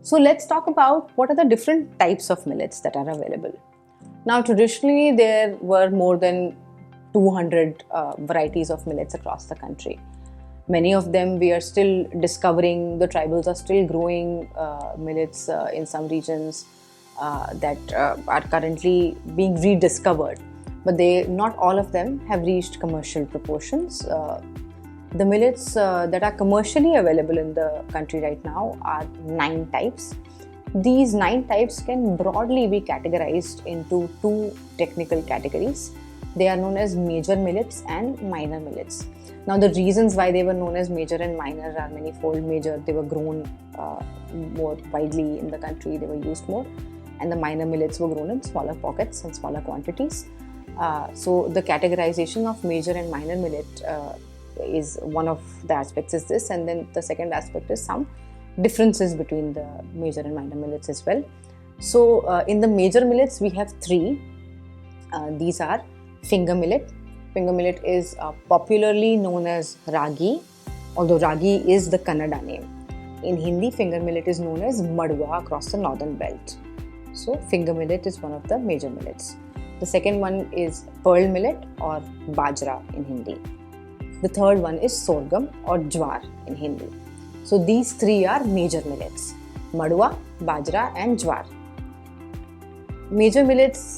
So let's talk about what are the different types of millets that are available. Now, traditionally, there were more than 200 varieties of millets across the country. Many of them we are still discovering. The tribals are still growing millets in some regions that are currently being rediscovered. But not all of them have reached commercial proportions. The millets that are commercially available in the country right now are 9 types. These 9 types can broadly be categorized into 2 technical categories. They are known as major millets and minor millets. Now, the reasons why they were known as major and minor are manifold. Major, they were grown more widely in the country, they were used more, and the minor millets were grown in smaller pockets and smaller quantities. So the categorization of major and minor millet is one of the aspects is this, and then the second aspect is some differences between the major and minor millets as well. So in the major millets we have 3. These are finger millet. Finger millet is popularly known as Ragi, although Ragi is the Kannada name. In Hindi, finger millet is known as Madwa across the northern belt. So finger millet is one of the major millets. The second one is pearl millet or Bajra in Hindi. The third one is sorghum or Jowar in Hindi. So these 3 are major millets: Madwa, Bajra and Jowar. Major millets,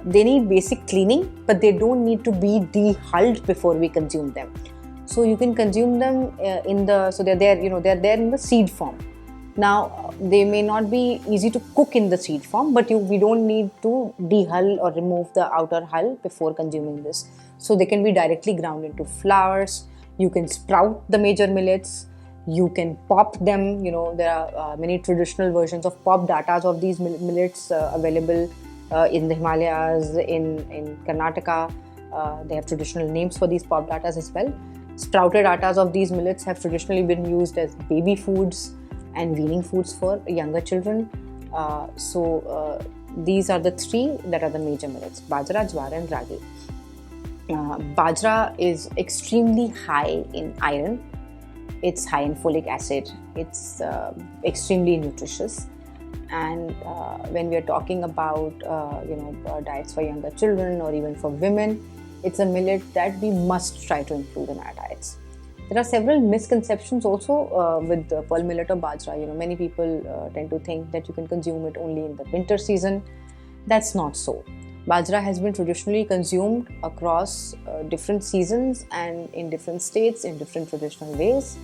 they need basic cleaning, but they don't need to be dehulled before we consume them. So you can consume them they're there in the seed form. Now, they may not be easy to cook in the seed form, but we don't need to dehull or remove the outer hull before consuming this. So they can be directly ground into flours. You can sprout the major millets. You can pop them. There are many traditional versions of popped attas of these millets available in the Himalayas, in Karnataka. They have traditional names for these popped attas as well. Sprouted attas of these millets have traditionally been used as baby foods and weaning foods for younger children. These are the 3 that are the major millets: Bajra, Jowar and Ragi. Bajra is extremely high in iron. It's high in folic acid. It's extremely nutritious. And when we are talking about diets for younger children or even for women, it's a millet that we must try to include in our diets. There are several misconceptions also with pearl millet or Bajra. Many people tend to think that you can consume it only in the winter season. That's not so. Bajra has been traditionally consumed across different seasons and in different states in different traditional ways.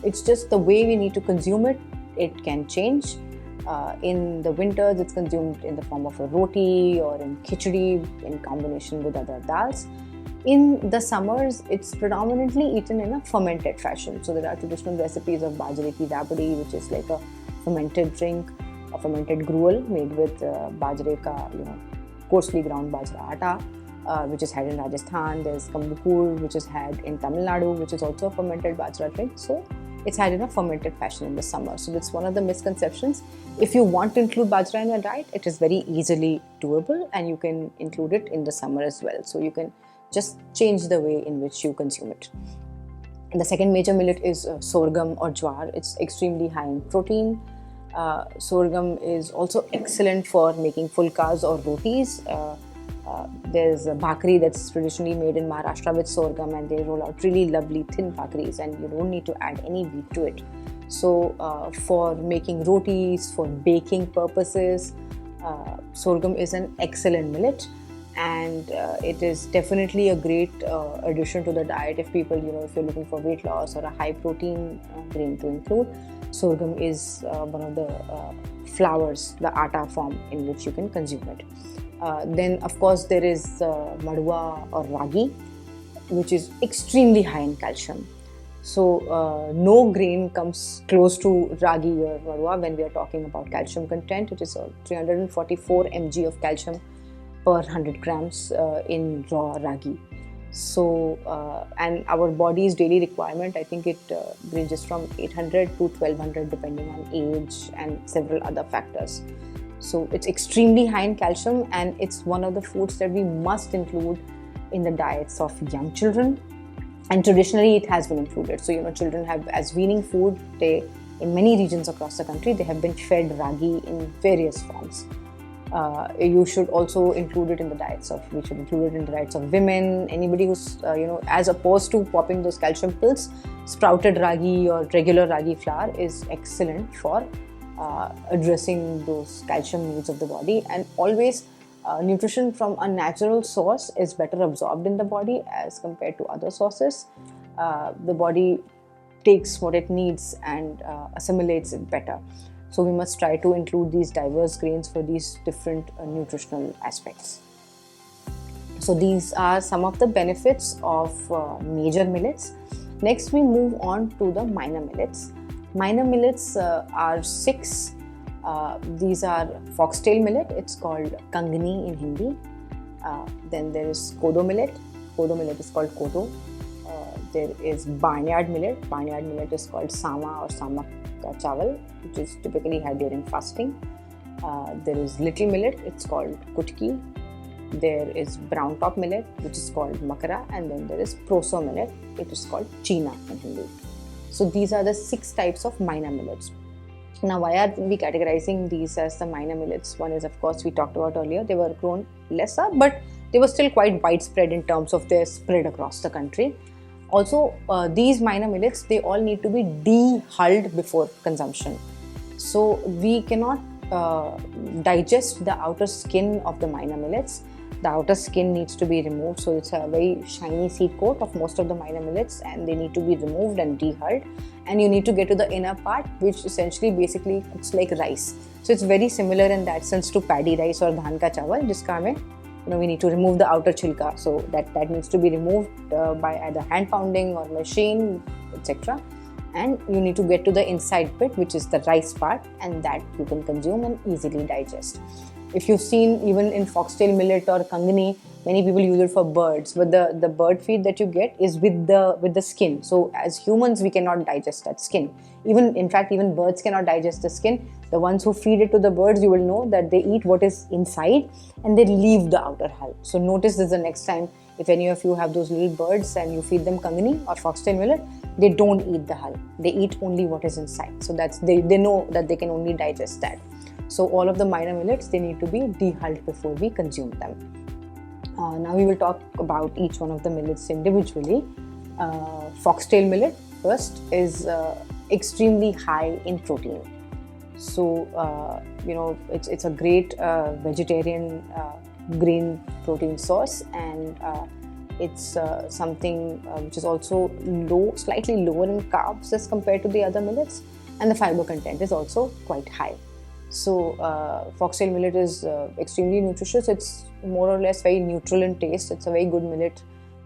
It's just the way we need to consume it. It can change. In the winters, it's consumed in the form of a roti or in khichdi in combination with other dals. In the summers, it's predominantly eaten in a fermented fashion. So there are traditional recipes of bajre ki dabadi, which is like a fermented drink, a fermented gruel made with bajre ka, coarsely ground bajra atta, which is had in Rajasthan. There's kambukur, which is had in Tamil Nadu, which is also a fermented bajra drink. So it's had in a fermented fashion in the summer. So that's one of the misconceptions. If you want to include bajra in your diet, it is very easily doable, and you can include it in the summer as well. So you can just change the way in which you consume it. And the second major millet is sorghum or jowar. It's extremely high in protein. Sorghum is also excellent for making fulkas or rotis. There's a bhakri that's traditionally made in Maharashtra with sorghum, and they roll out really lovely thin bhakris, and you don't need to add any wheat to it. So for making rotis, for baking purposes, sorghum is an excellent millet, and it is definitely a great addition to the diet if people, if you're looking for weight loss or a high protein grain to include. Sorghum is one of the flours, the atta form in which you can consume it. Then, of course, there is madwa or ragi, which is extremely high in calcium. So, no grain comes close to ragi or madwa when we are talking about calcium content. It is 344 mg of calcium per 100 grams in raw ragi. So, and our body's daily requirement, I think it ranges from 800 to 1200 depending on age and several other factors. So it's extremely high in calcium, and it's one of the foods that we must include in the diets of young children. And traditionally it has been included. So, children have, as weaning food, they in many regions across the country, they have been fed ragi in various forms. You should also include it in the diets of, we should include it in the diets of women, anybody who's, as opposed to popping those calcium pills, sprouted ragi or regular ragi flour is excellent for addressing those calcium needs of the body. And always nutrition from a natural source is better absorbed in the body as compared to other sources. The body takes what it needs and assimilates it better. So we must try to include these diverse grains for these different nutritional aspects. So these are some of the benefits of major millets. Next we move on to the minor millets. Minor millets are 6. These are Foxtail Millet, it's called Kangni in Hindi. Then there is Kodo Millet. Kodo Millet is called Kodo. There is Barnyard Millet. Barnyard Millet is called Sama or Samak Chawal, which is typically had during fasting. There is Little Millet, it's called Kutki. There is Browntop Millet, which is called Makra. And then there is Proso Millet, it is called China in Hindi. So these are the 6 types of minor millets. Now, why are we categorizing these as the minor millets? One is, of course, we talked about earlier, they were grown lesser, but they were still quite widespread in terms of their spread across the country. Also, these minor millets, they all need to be de-hulled before consumption. So we cannot digest the outer skin of the minor millets. The outer skin needs to be removed. So it's a very shiny seed coat of most of the minor millets, and they need to be removed and de-hulled. And you need to get to the inner part, which essentially basically looks like rice. So it's very similar in that sense to paddy rice or dhan ka chawal, jiska mein we need to remove the outer chilka. So that needs to be removed by either hand pounding or machine, etc. And you need to get to the inside bit, which is the rice part, and that you can consume and easily digest. If you've seen, even in Foxtail Millet or Kangni, many people use it for birds, but the bird feed that you get is with the skin. So as humans, we cannot digest that skin. In fact, even birds cannot digest the skin. The ones who feed it to the birds, you will know that they eat what is inside and they leave the outer hull. So notice this the next time, if any of you have those little birds and you feed them Kangni or Foxtail Millet, they don't eat the hull. They eat only what is inside. So that's they know that they can only digest that. So all of the minor millets, they need to be de-hulled before we consume them. Now we will talk about each one of the millets individually. Foxtail millet first is extremely high in protein. So it's a great vegetarian grain protein source, and it's something which is also slightly lower in carbs as compared to the other millets, and the fiber content is also quite high. So Foxtail millet is extremely nutritious. It's more or less very neutral in taste. It's a very good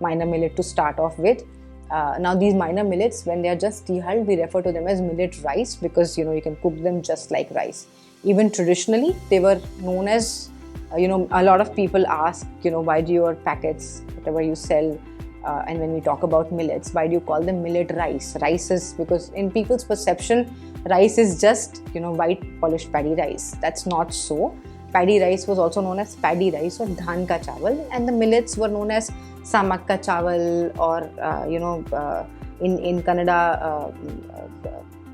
minor millet to start off with. Now these minor millets, when they are just de-hulled, we refer to them as millet rice, because you can cook them just like rice. Even traditionally, they were known as, a lot of people ask, why do your packets, whatever you sell, and when we talk about millets, why do you call them millet rice? Rice is, because in people's perception, rice is just, white polished paddy rice. That's not so. Paddy rice was also known as paddy rice or dhan ka chawal, and the millets were known as samak ka chawal, or in Kannada,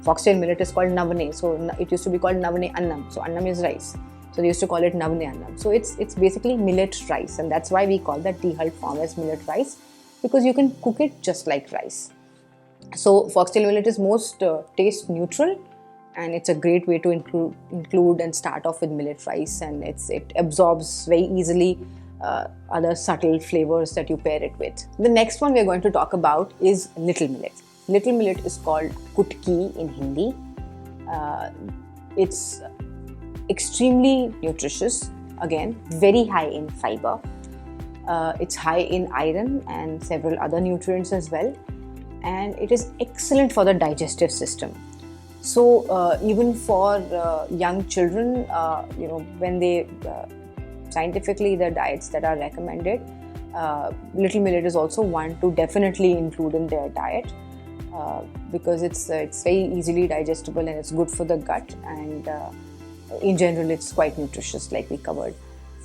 Foxtail millet is called navne. So it used to be called navne annam. So annam is rice. So they used to call it navne annam. So it's basically millet rice, and that's why we call that de-hulled form as millet rice, because you can cook it just like rice. So Foxtail millet is most taste neutral, and it's a great way to include and start off with millet rice, and it absorbs very easily other subtle flavors that you pair it with. The next one we're going to talk about is little millet. Little millet is called Kutki in Hindi. It's extremely nutritious, again very high in fiber. It's high in iron and several other nutrients as well, and it is excellent for the digestive system. So even for young children, when they scientifically, the diets that are recommended, little millet is also one to definitely include in their diet, because it's very easily digestible and it's good for the gut, and in general it's quite nutritious, like we covered.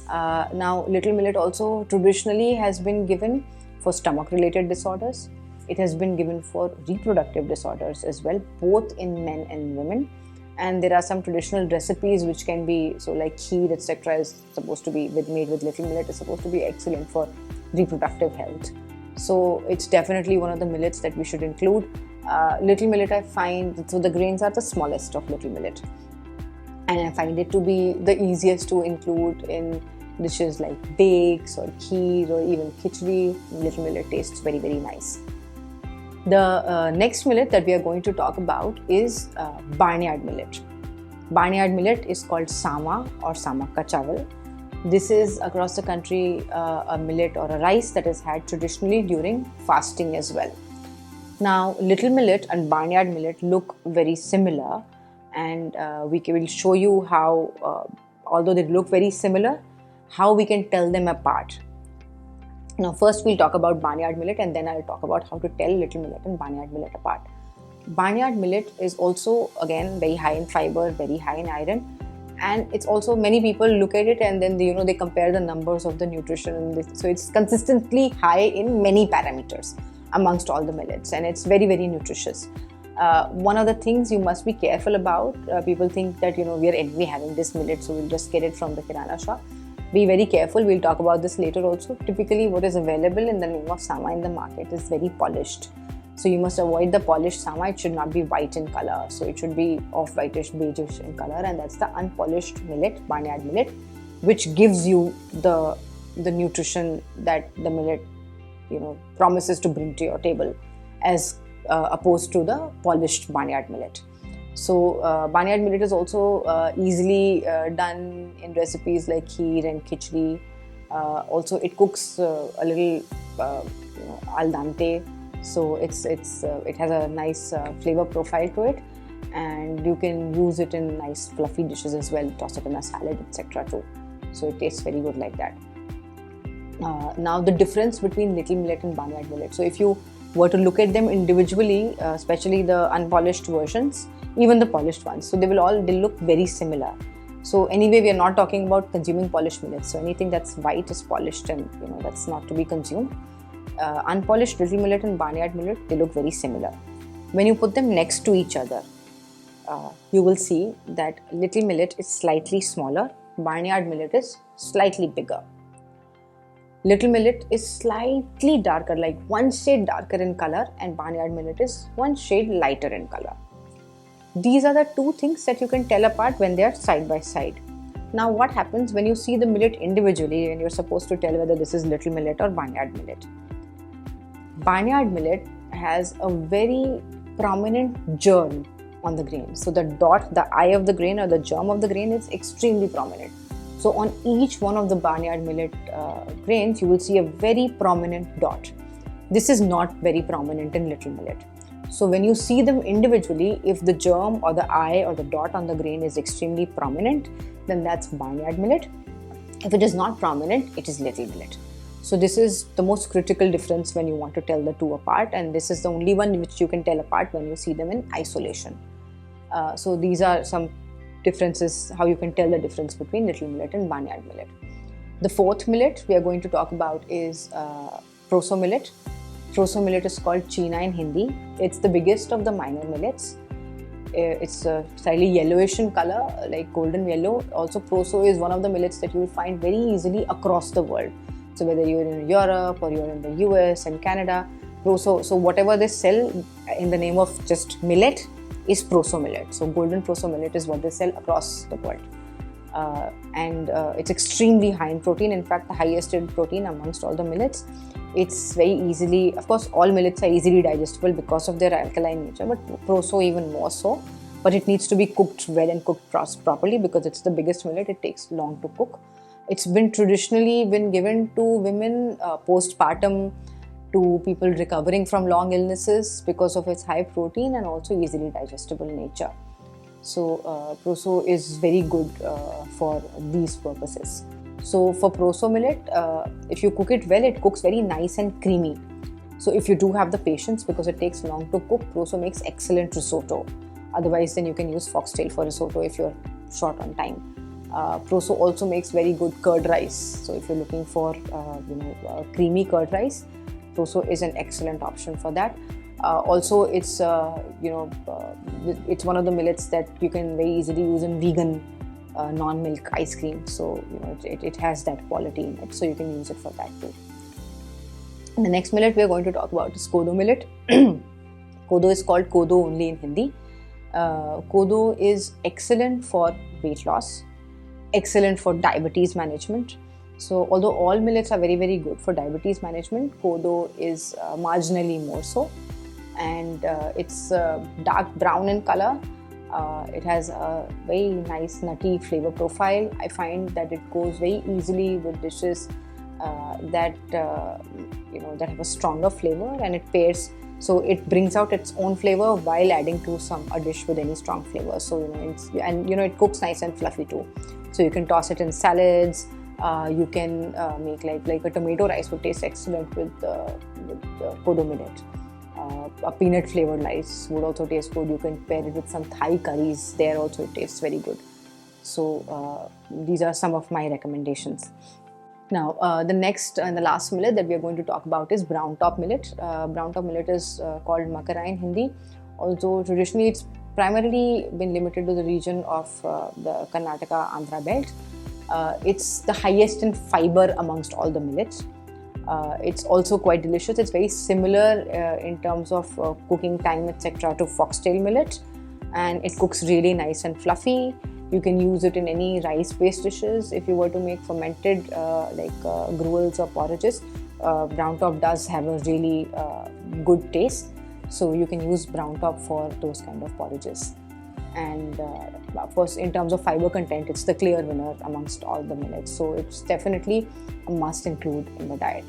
Now little millet also traditionally has been given for stomach related disorders, It has been given for reproductive disorders as well, both in men and women. And there are some traditional recipes which can be, so like kheer, etc. is supposed to be made with little millet, is supposed to be excellent for reproductive health. So it's definitely one of the millets that we should include. Little millet, I find, so the grains are the smallest of little millet. And I find it to be the easiest to include in dishes like bakes or kheer or even khichdi. Little millet tastes very, very nice. The next millet that we are going to talk about is Barnyard millet. Barnyard millet is called sama or samak ka chawal. This is across the country a millet or a rice that is had traditionally during fasting as well. Now, little millet and barnyard millet look very similar, and we will show you how, although they look very similar, how we can tell them apart. Now, first we'll talk about barnyard millet, and then I'll talk about how to tell little millet and barnyard millet apart. Barnyard millet is also, again, very high in fiber, very high in iron, and it's also, many people look at it and then they compare the numbers of the nutrition, so it's consistently high in many parameters amongst all the millets, and it's very, very nutritious. One of the things you must be careful about, people think that we are anyway having this millet, so we'll just get it from the kirana shop. Be very careful, we'll talk about this later also. Typically what is available in the name of sama in the market is very polished. So you must avoid the polished sama. It should not be white in color. So it should be off-whitish, beigeish in color, and that's the unpolished millet, barnyard millet, which gives you the nutrition that the millet promises to bring to your table, as opposed to the polished barnyard millet. So barnyard millet is also easily done in recipes like kheer and khichdi. Also, it cooks a little al dente, so it has a nice flavor profile to it, and you can use it in nice fluffy dishes as well. Toss it in a salad, etc. too. So it tastes very good like that. Now, the difference between little millet and barnyard millet. So if you were to look at them individually, especially the unpolished versions, even the polished ones, so they look very similar. So anyway, we are not talking about consuming polished millets. So anything that's white is polished, and that's not to be consumed. Unpolished little millet and barnyard millet, they look very similar. When you put them next to each other, you will see that little millet is slightly smaller, barnyard millet is slightly bigger. Little millet is slightly darker, like one shade darker in color, and barnyard millet is one shade lighter in color. These are the two things that you can tell apart when they are side by side. Now, what happens when you see the millet individually and you're supposed to tell whether this is little millet or barnyard millet? Barnyard millet has a very prominent germ on the grain. So the dot, the eye of the grain or the germ of the grain is extremely prominent. So on each one of the barnyard millet grains, you will see a very prominent dot. This is not very prominent in little millet. So when you see them individually, if the germ or the eye or the dot on the grain is extremely prominent, then that's barnyard millet. If it is not prominent, it is little millet. So this is the most critical difference when you want to tell the two apart, and this is the only one which you can tell apart when you see them in isolation. So these are some differences, how you can tell the difference between little millet and barnyard millet. The fourth millet we are going to talk about is Proso millet. Proso millet is called Cheena in Hindi. It's the biggest of the minor millets. It's slightly yellowish in color, like golden yellow. Also, Proso is one of the millets that you will find very easily across the world. So whether you're in Europe or you're in the US and Canada, Proso, so whatever they sell in the name of just millet is Proso millet. So golden Proso millet is what they sell across the world. And it's extremely high in protein. In fact, the highest in protein amongst all the millets. It's very easily, of course, all millets are easily digestible because of their alkaline nature, but Proso even more so. But it needs to be cooked well and cooked properly because it's the biggest millet. It takes long to cook. It's been traditionally given to women postpartum, to people recovering from long illnesses because of its high protein and also easily digestible nature. So Proso is very good for these purposes. So for Proso millet, if you cook it well, it cooks very nice and creamy. So if you do have the patience, because it takes long to cook, Proso makes excellent risotto. Otherwise, then you can use foxtail for risotto if you're short on time. Proso also makes very good curd rice. So if you're looking for creamy curd rice, Proso is an excellent option for that. Also, it's it's one of the millets that you can very easily use in vegan non-milk ice cream. So it has that quality in it, so you can use it for that too. And the next millet we are going to talk about is Kodo millet. Kodo is called Kodo only in Hindi. Kodo is excellent for weight loss, excellent for diabetes management. So although all millets are very, very good for diabetes management, Kodo is marginally more so. And it's dark brown in color. It has a very nice nutty flavor profile. I find that it goes very easily with dishes that have a stronger flavor, and it pairs. So it brings out its own flavor while adding to a dish with any strong flavor. So it cooks nice and fluffy too. So you can toss it in salads. You can make like a tomato rice would taste excellent with Kodo millet. A peanut flavored rice would also taste good. You can pair it with some Thai curries. There also it tastes very good. So these are some of my recommendations. Now the next and the last millet that we are going to talk about is Browntop millet. Browntop millet is called Makra in Hindi. Although traditionally it's primarily been limited to the region of the Karnataka Andhra belt. It's the highest in fiber amongst all the millets. It's also quite delicious. It's very similar in terms of cooking time, etc. to Foxtail Millet, and it cooks really nice and fluffy. You can use it in any rice-based dishes. If you were to make fermented gruels or porridges, Browntop does have a really good taste. So you can use Browntop for those kind of porridges. And of course, in terms of fiber content, it's the clear winner amongst all the millets. So it's definitely a must include in the diet.